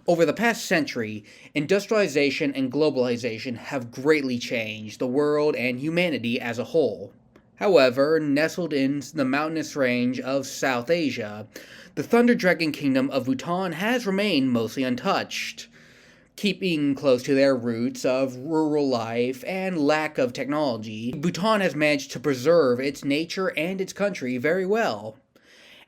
Over the past century, industrialization and globalization have greatly changed the world and humanity as a whole. However, nestled in the mountainous range of South Asia, the Thunder Dragon Kingdom of Bhutan has remained mostly untouched, keeping close to their roots of rural life and lack of technology. Bhutan has managed to preserve its nature and its country very well.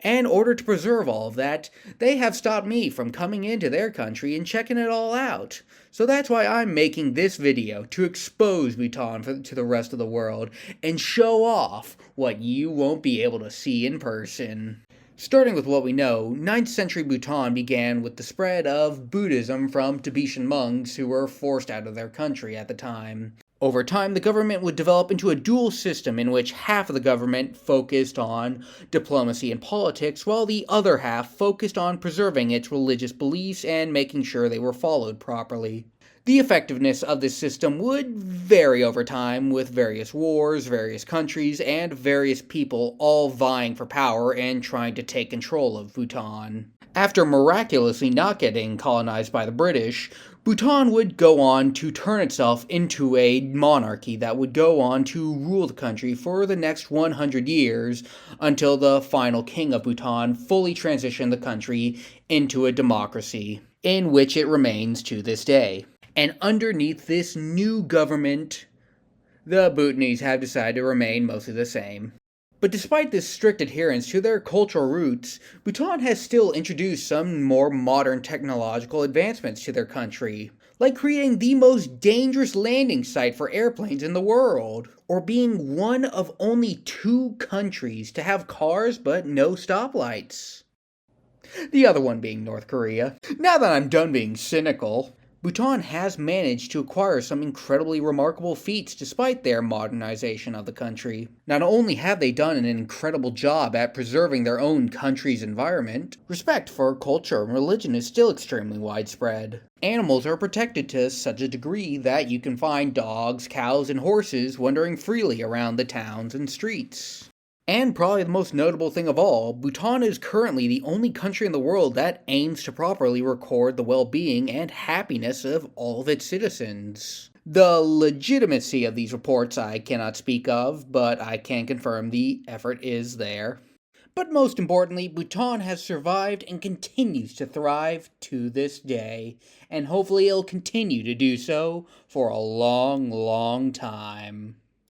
And in order to preserve all of that, they have stopped me from coming into their country and checking it all out. So that's why I'm making this video, to expose Bhutan to the rest of the world and show off what you won't be able to see in person. Starting with what we know, 9th century Bhutan began with the spread of Buddhism from Tibetan monks who were forced out of their country at the time. Over time, the government would develop into a dual system in which half of the government focused on diplomacy and politics, while the other half focused on preserving its religious beliefs and making sure they were followed properly. The effectiveness of this system would vary over time, with various wars, various countries, and various people all vying for power and trying to take control of Bhutan. After miraculously not getting colonized by the British, Bhutan would go on to turn itself into a monarchy that would go on to rule the country for the next 100 years until the final king of Bhutan fully transitioned the country into a democracy, in which it remains to this day. And underneath this new government, the Bhutanese have decided to remain mostly the same. But despite this strict adherence to their cultural roots, Bhutan has still introduced some more modern technological advancements to their country, like creating the most dangerous landing site for airplanes in the world, or being one of only 2 countries to have cars but no stoplights. The other one being North Korea. Now that I'm done being cynical, Bhutan has managed to acquire some incredibly remarkable feats despite their modernization of the country. Not only have they done an incredible job at preserving their own country's environment, respect for culture and religion is still extremely widespread. Animals are protected to such a degree that you can find dogs, cows, and horses wandering freely around the towns and streets. And probably the most notable thing of all, Bhutan is currently the only country in the world that aims to properly record the well-being and happiness of all of its citizens. The legitimacy of these reports I cannot speak of, but I can confirm the effort is there. But most importantly, Bhutan has survived and continues to thrive to this day, and hopefully it'll continue to do so for a long, long time.